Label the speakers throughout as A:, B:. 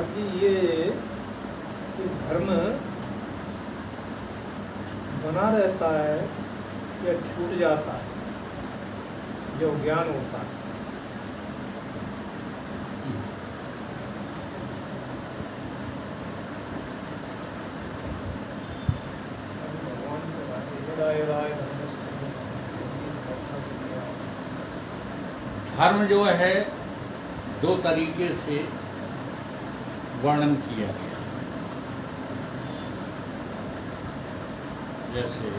A: महाराज जी ये धर्म बना रहता है या छूट जाता है जो ज्ञान होता है?
B: धर्म जो है दो तरीके से वर्णन किया गया। जैसे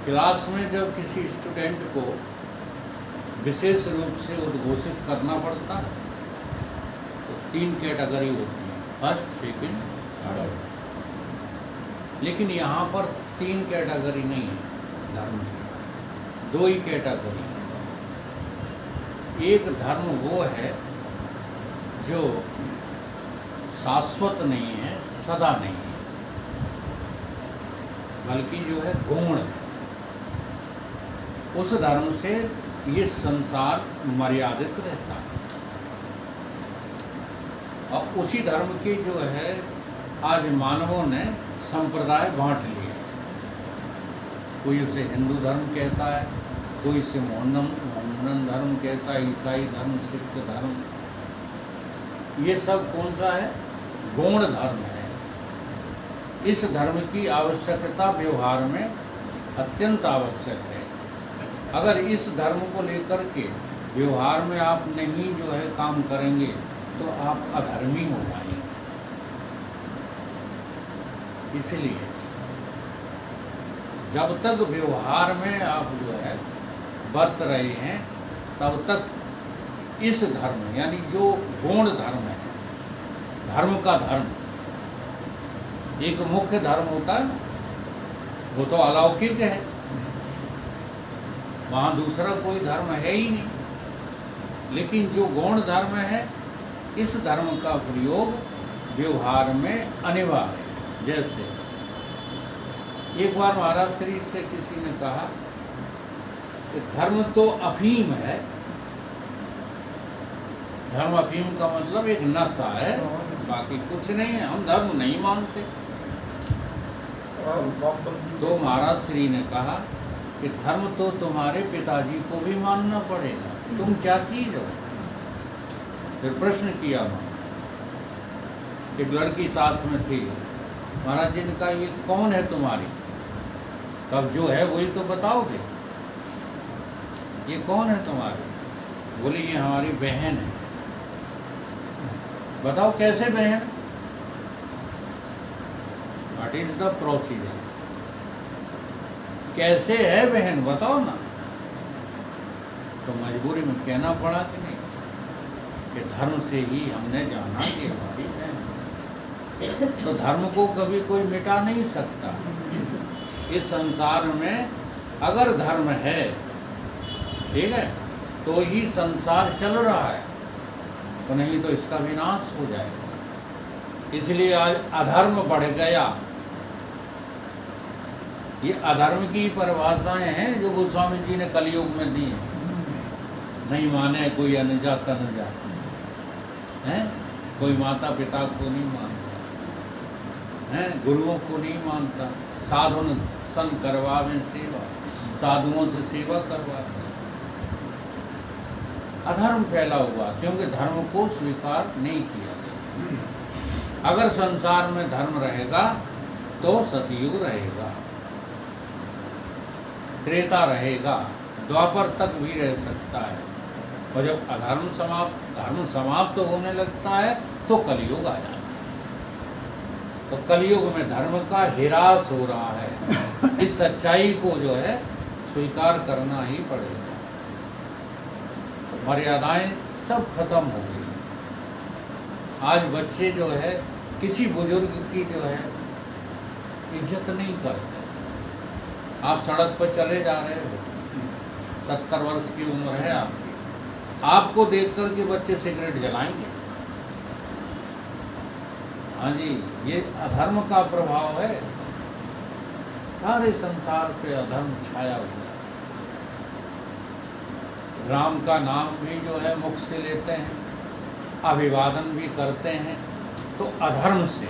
B: क्लास में जब किसी स्टूडेंट को विशेष रूप से उद्घोषित करना पड़ता है तो 3 कैटेगरी होती है, फर्स्ट, सेकंड, थर्ड। लेकिन यहाँ पर 3 कैटेगरी नहीं है धर्म की, 2 ही कैटेगरी है। एक धर्म वो है जो शाश्वत नहीं है, सदा नहीं है, बल्कि जो है गौण है। उस धर्म से ये संसार मर्यादित रहता है। और उसी धर्म के जो है आज मानवों ने संप्रदाय बांट लिए। कोई उसे हिंदू धर्म कहता है, कोई इसे मोहम्मदन धर्म कहता है, ईसाई धर्म, सिख धर्म। ये सब कौन सा है? गौण धर्म है। इस धर्म की आवश्यकता व्यवहार में अत्यंत आवश्यक है। अगर इस धर्म को लेकर के व्यवहार में आप नहीं जो है काम करेंगे तो आप अधर्मी हो जाएंगे। इसलिए जब तक व्यवहार में आप जो है बरत रहे हैं तब तक इस धर्म यानी जो गौण धर्म है, धर्म का धर्म, एक मुख्य धर्म होता है ना, वो तो अलौकिक है, वहाँ दूसरा कोई धर्म है ही नहीं। लेकिन जो गौण धर्म है, इस धर्म का प्रयोग व्यवहार में अनिवार्य है। जैसे एक बार महाराज श्री से किसी ने कहा कि धर्म तो अफीम है। धर्म अफीम का मतलब एक नशा है, बाकी कुछ नहीं है, हम धर्म नहीं मानते। तो महाराज श्री ने कहा कि धर्म तो तुम्हारे पिताजी को भी मानना पड़ेगा, तुम क्या चीज हो? फिर प्रश्न किया एक लड़की साथ में थी। महाराज जी ने कहा ये कौन है तुम्हारी? तब जो है वही तो बताओगे। ये कौन है तुम्हारी? बोली ये हमारी बहन है। बताओ कैसे बहन? What is the procedure? कैसे है बहन बताओ ना। तो मजबूरी में कहना पड़ा कि नहीं, कि धर्म से ही हमने जाना कि हमारी बहन। तो धर्म को कभी कोई मिटा नहीं सकता। इस संसार में अगर धर्म है, ठीक है, तो ही संसार चल रहा है, तो नहीं तो इसका विनाश हो जाएगा। इसलिए आज अधर्म बढ़ गया। ये अधर्म की परिभाषाएं हैं जो गोस्वामी जी ने कलयुग में दी हैं। नहीं माने कोई अनुजा तनुजा है, कोई माता पिता को नहीं मानता है, गुरुओं को नहीं मानता, साधुन सन करवावें सेवा, साधुओं से सेवा करवाते। अधर्म फैला हुआ क्योंकि धर्म को स्वीकार नहीं किया गया। अगर संसार में धर्म रहेगा तो सतयुग रहेगा, त्रेता रहेगा, द्वापर तक भी रह सकता है। और जब धर्म समाप्त होने लगता है तो कलयुग आ जाता है। तो कलयुग में धर्म का ह्रास हो रहा है। इस सच्चाई को जो है स्वीकार करना ही पड़ेगा। मर्यादाएं सब खत्म हो गई। आज बच्चे जो है किसी बुजुर्ग की जो है इज्जत नहीं करते। आप सड़क पर चले जा रहे हो, 70 वर्ष की उम्र है आपकी, आपको देख कर के बच्चे सिगरेट जलाएंगे। हाँ जी, ये अधर्म का प्रभाव है। सारे संसार पे अधर्म छाया हुआ है। राम का नाम भी जो है मुख से लेते हैं अभिवादन भी करते हैं, तो अधर्म से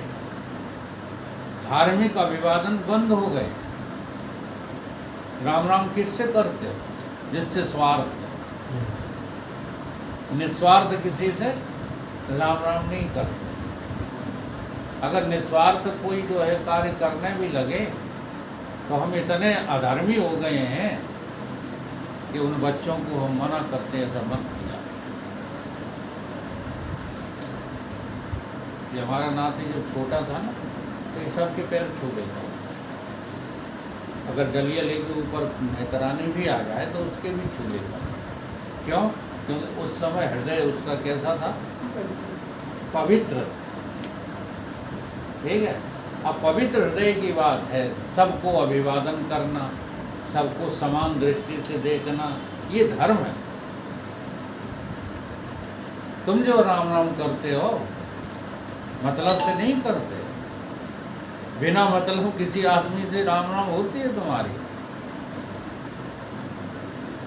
B: धार्मिक अभिवादन बंद हो गए। राम राम किससे करते हो? जिससे स्वार्थ है। निस्वार्थ किसी से राम राम नहीं करते। अगर निस्वार्थ कोई जो है कार्य करने भी लगे तो हम इतने अधर्मी हो गए हैं कि उन बच्चों को हम मना करते ऐसा मत किया। ये हमारा नाती जब छोटा था ना तो ये सबके पैर छू लेता। अगर डलिया लेके ऊपर मेहतरानी भी आ जाए तो उसके भी छू लेता। क्यों? क्योंकि उस समय हृदय उसका कैसा था? पवित्र। ठीक है। अब पवित्र हृदय की बात है, सबको अभिवादन करना, सबको समान दृष्टि से देखना, ये धर्म है। तुम जो राम राम करते हो मतलब से नहीं करते। बिना मतलब किसी आदमी से राम राम होती है तुम्हारी?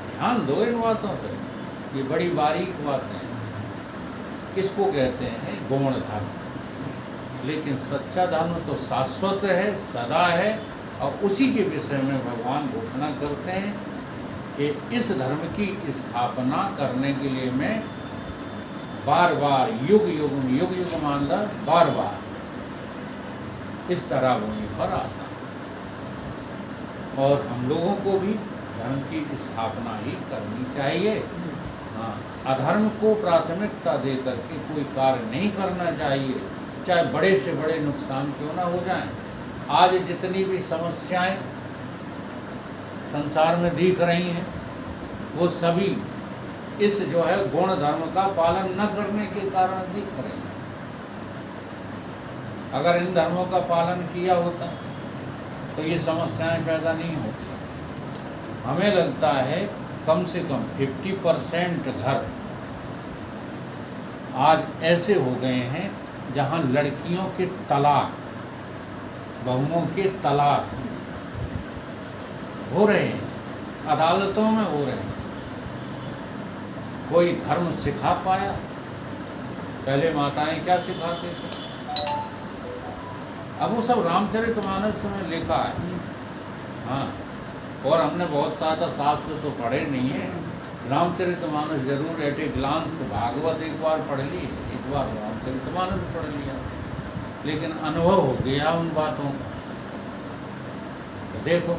B: ध्यान दो इन बातों पे, ये बड़ी बारीक बातें हैं। इसको कहते हैं गौण धर्म। लेकिन सच्चा धर्म तो शाश्वत है, सदा है, और उसी के विषय में भगवान घोषणा करते हैं कि इस धर्म की स्थापना करने के लिए मैं बार बार युग युग मान लो बार बार इस तरह भूमि पर आता। और हम लोगों को भी धर्म की स्थापना ही करनी चाहिए। हाँ, अधर्म को प्राथमिकता दे करके कोई कार्य नहीं करना चाहिए, चाहे बड़े से बड़े नुकसान क्यों ना हो जाएं। आज जितनी भी समस्याएं संसार में दिख रही हैं वो सभी इस जो है गुण धर्म का पालन न करने के कारण दिख रही हैं। अगर इन धर्मों का पालन किया होता तो ये समस्याएं पैदा नहीं होती। हमें लगता है कम से कम 50% घर आज ऐसे हो गए हैं जहां लड़कियों के तलाक, बहुओं के तलाक हो रहे हैं, अदालतों में हो रहे हैं। कोई धर्म सिखा पाया? पहले माताएं क्या सिखाते थे? अब वो सब रामचरितमानस में लिखा है। हाँ, और हमने बहुत सारा शास्त्र तो पढ़े नहीं है। रामचरितमानस जरूर एट ए ग्लांस भागवत एक बार पढ़ ली, एक बार रामचरितमानस पढ़ लिया, लेकिन अनुभव हो गया उन बातों का। तो देखो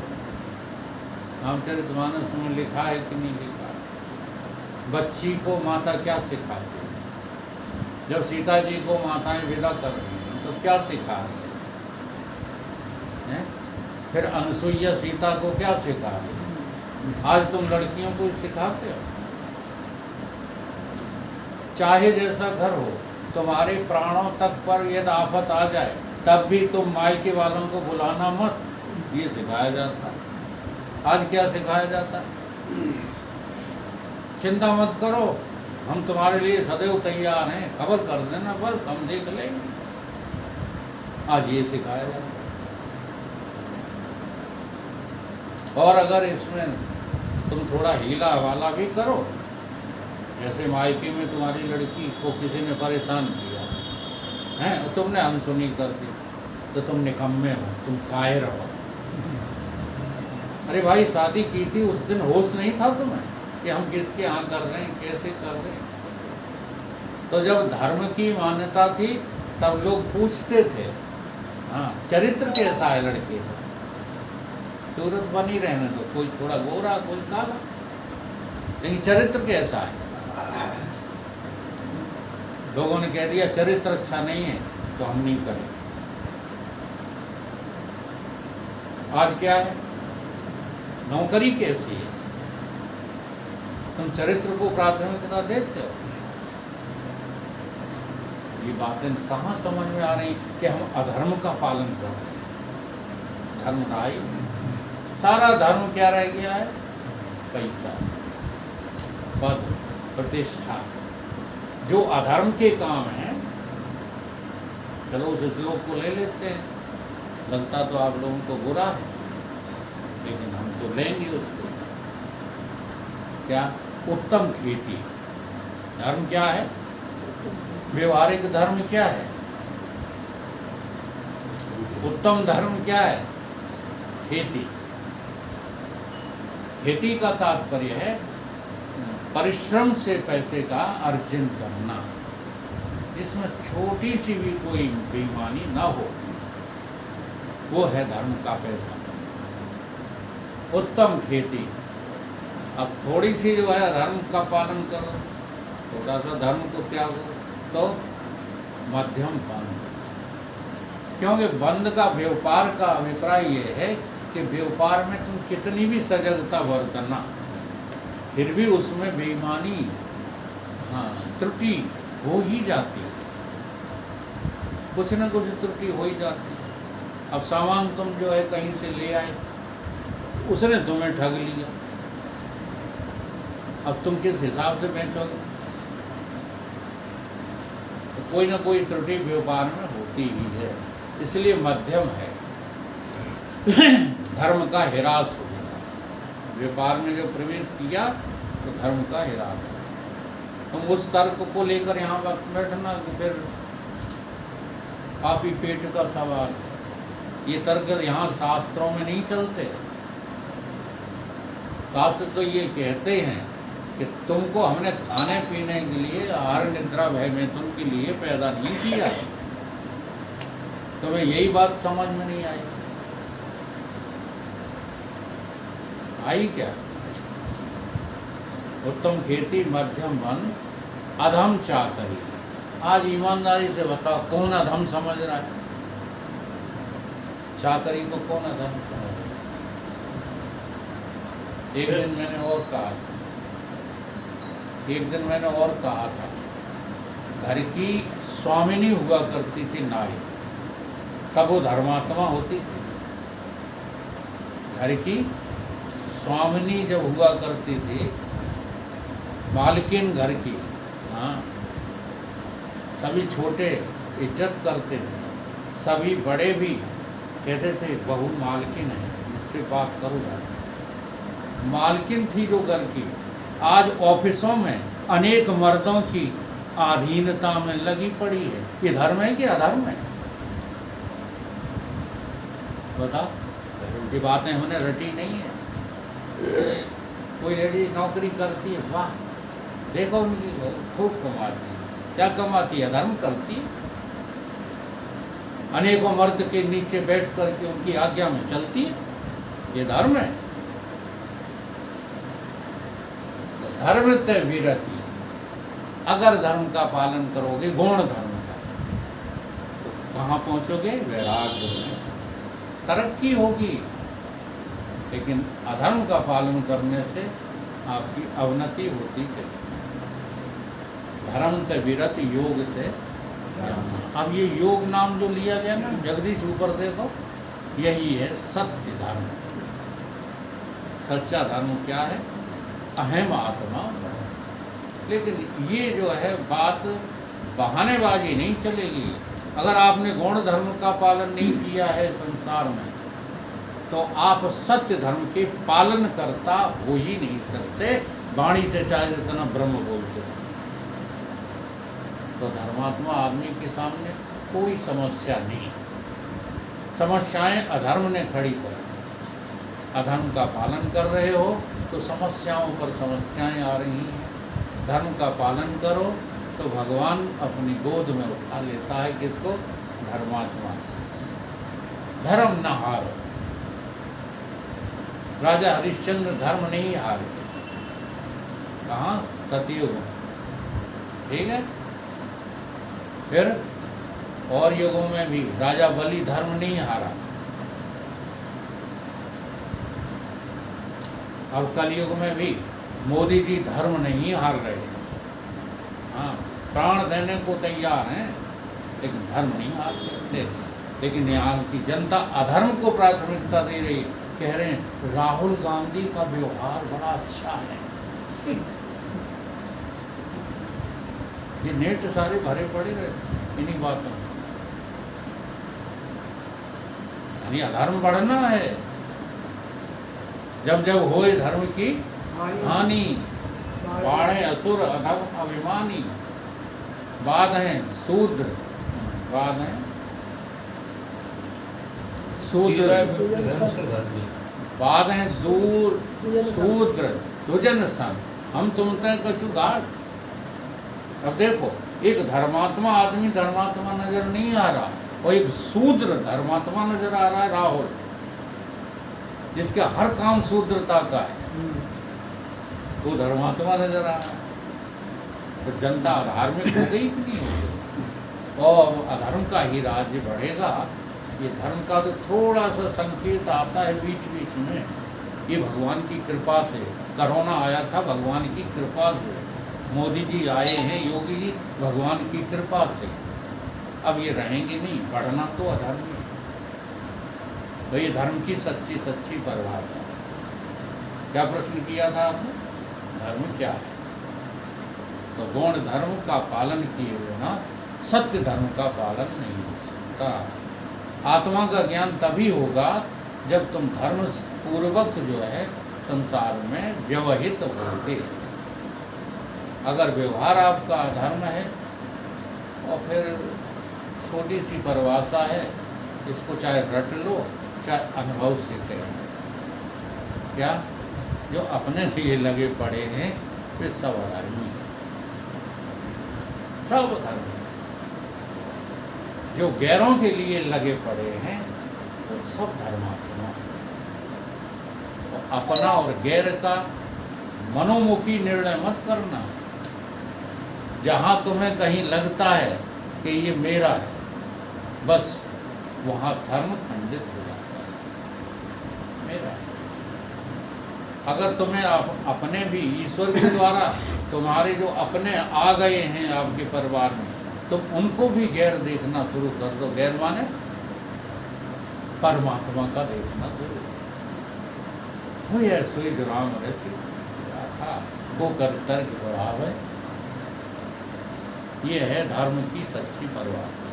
B: रामचरितमानस में लिखा है कि नहीं लिखा। बच्ची को माता क्या सिखाती है? जब सीता जी को माताएं विदा कर रही हैं तो क्या सिखा रही है? फिर अनसुईया सीता को क्या सिखा रही है? आज तुम लड़कियों को सिखाते हो। चाहे जैसा घर हो, तुम्हारे प्राणों तक पर यदि आफत आ जाए तब भी तुम मायके वालों को बुलाना मत, ये सिखाया जाता। आज क्या सिखाया जाता? चिंता मत करो, हम तुम्हारे लिए सदैव तैयार हैं, खबर कर देना बस, हम देख लेंगे। आज ये सिखाया जाता। और अगर इसमें तुम थोड़ा हीला हवाला भी करो, जैसे मायके में तुम्हारी लड़की को किसी ने परेशान किया है, तुमने अनसुनी कर दी, तो तुम निकम्मे हो, तुम कायर हो। अरे भाई, शादी की थी उस दिन होश नहीं था तुम्हें कि हम किसके यहाँ कर रहे हैं, कैसे कर रहे हैं? तो जब धर्म की मान्यता थी तब लोग पूछते थे, हाँ चरित्र कैसा है लड़के का? सूरत बनी रहने दो, कोई थोड़ा गोरा कोई काला, लेकिन चरित्र कैसा है? लोगों ने कह दिया चरित्र अच्छा नहीं है तो हम नहीं करें। आज क्या है? नौकरी कैसी है? तुम चरित्र को प्राथमिकता देते हो। ये बातें कहाँ समझ में आ रही कि हम अधर्म का पालन कर रहे हैं? धर्म रहा ही नहीं। सारा धर्म क्या रह गया है? पैसा, पद, प्रतिष्ठा। जो अधर्म के काम हैं, चलो उस श्लोक को ले लेते हैं, लगता तो आप लोगों को बुरा है, लेकिन हम तो लेंगे उसको। क्या? उत्तम खेती। धर्म क्या है? व्यवहारिक धर्म क्या है? उत्तम धर्म क्या है? खेती। खेती का तात्पर्य है परिश्रम से पैसे का अर्जन करना, जिसमें छोटी सी भी कोई बेईमानी ना हो, वो है धर्म का पैसा। उत्तम खेती। अब थोड़ी सी जो है धर्म का पालन करो, थोड़ा सा धर्म को त्यागो, तो मध्यम बंद। क्योंकि बंद का व्यापार का अभिप्राय ये है कि व्यापार में तुम कितनी भी सजगता बरतना, फिर भी उसमें बेईमानी, त्रुटि हो ही जाती है, कुछ न कुछ त्रुटि हो ही जाती है। अब सामान तुम जो है कहीं से ले आए, उसने तुम्हें ठग लिया, अब तुम किस हिसाब से बेचोगे? तो कोई ना कोई त्रुटि व्यापार में होती ही है, इसलिए मध्यम है। धर्म का हिरास हो गया, व्यापार में जो प्रवेश किया तो धर्म का हिरास हो गया। तुम उस तर्क को लेकर यहाँ बैठना तो फिर पापी पेट का सवाल। ये तर्क यहाँ शास्त्रों में नहीं चलते। शास्त्र तो ये कहते हैं कि तुमको हमने खाने पीने के लिए, आहार निद्रा भय मैथुन के लिए पैदा नहीं किया। तुम्हें यही बात समझ में नहीं आई? आई क्या? उत्तम खेती, मध्यम वन, अधम चाकरी। आज ईमानदारी से बताओ कौन अधम समझ रहा है? चाकरी को कौन अधम समझ रहा है? एक दिन मैंने और कहा था, घर की स्वामिनी हुआ करती थी नारी, तब वो धर्मात्मा होती थी। घर की स्वामिनी जब हुआ करती थी, मालकिन घर की, सभी छोटे इज्जत करते थे, सभी बड़े भी कहते थे बहू मालकिन है, इससे बात करो। मालकिन थी जो घर की। आज ऑफिसों में अनेक मर्दों की अधीनता में लगी पड़ी है। ये धर्म है कि अधर्म है? बताओ। ये बातें हमने रटी नहीं है। कोई लेडी नौकरी करती है, वाह देखो उनकी खूब कमाती है। क्या कमाती है? धर्म करती है। अनेकों मर्द के नीचे बैठ करके उनकी आज्ञा में चलती है, ये धर्म है। धर्म ते विरति। अगर धर्म का पालन करोगे, गौण धर्म का, तो कहाँ पहुंचोगे? वैराग्य में तरक्की होगी। लेकिन अधर्म का पालन करने से आपकी अवनति होती चली। धर्म ते विरत, योग ते। अब ये योग नाम जो लिया गया ना, जगदीश ऊपर देखो, यही है सत्य धर्म। सच्चा धर्म क्या है? अहम आत्मा। लेकिन ये जो है बात बहानेबाजी नहीं चलेगी। अगर आपने गौण धर्म का पालन नहीं किया है संसार में, तो आप सत्य धर्म के पालन करता हो ही नहीं सकते, वाणी से चाहे जितना ब्रह्म बोलते हो। तो धर्मात्मा आदमी के सामने कोई समस्या नहीं। समस्याएं अधर्म ने खड़ी कर, अधर्म का पालन कर रहे हो तो समस्याओं पर समस्याएं आ रही हैं। धर्म का पालन करो तो भगवान अपनी गोद में उठा लेता है। किसको? धर्मात्मा। धर्म न हारो। राजा हरिश्चंद्र धर्म नहीं हारे। कहाँ? सतयुग में। ठीक है। फिर और युगों में भी राजा बलि धर्म नहीं हारा। और कलयुग में भी मोदी जी धर्म नहीं हार रहे। हाँ, प्राण देने को तैयार हैं, लेकिन धर्म नहीं हार सकते। लेकिन यहाँ की जनता अधर्म को प्राथमिकता दे रही। कह रहे हैं राहुल गांधी का व्यवहार बड़ा अच्छा है। ये नेट सारे भरे पड़े रहते इन्हीं बातों में। यानी अधर्म बढ़ना है। जब जब होए धर्म की हानि, बाढ़े असुर अधर्म अभिमानी। बाद हैं शूद्र, बाद हैं शूद्र, बाद हैं शूद्र दुजन सन, हम तुम तय कछु घाट। अब देखो, एक धर्मात्मा आदमी धर्मात्मा नजर नहीं आ रहा, और एक शूद्र धर्मात्मा नजर आ रहा है, राहुल, जिसके हर काम शूद्रता का है, वो धर्मात्मा नजर आ रहा है। तो जनता धार्मिक हो गई कि नहीं हो गई? और अधर्म का ही राज्य बढ़ेगा। ये धर्म का तो थोड़ा सा संकेत आता है बीच बीच में, ये भगवान की कृपा से। कोरोना आया था भगवान की कृपा से, मोदी जी आए हैं, योगी जी, भगवान की कृपा से। अब ये रहेंगे नहीं, बढ़ना तो अधर्म है। तो ये धर्म की सच्ची सच्ची परिभाषा। क्या प्रश्न किया था आपने? धर्म क्या है? तो गौण धर्म का पालन किए बिना सत्य धर्म का पालन नहीं हो सकता। आत्मा का ज्ञान तभी होगा जब तुम धर्म पूर्वक जो है संसार में व्यवहित होगे। अगर व्यवहार आपका धर्म है, और फिर छोटी सी परिभाषा है, इसको चाहे रट लो चाहे अनुभव से कहें, क्या जो अपने लिए लगे पड़े हैं वे सब अधर्मी हैं, सब अधर्मी। जो गैरों के लिए लगे पड़े हैं तो सब धर्मात्मा। तो अपना और गैर का मनोमुखी निर्णय मत करना। जहाँ तुम्हें कहीं लगता है कि ये मेरा है, बस वहाँ धर्म खंडित हो जाता है, मेरा है। अगर तुम्हें अपने भी ईश्वर के द्वारा तुम्हारे जो अपने आ गए हैं आपके परिवार में, तुम उनको भी गैर देखना शुरू कर दो। गैर माने परमात्मा का देखना शुरू। वही है सोई जो राम रचि वो कर तर्क बढ़ावे। ये है धर्म की सच्ची परिभाषा।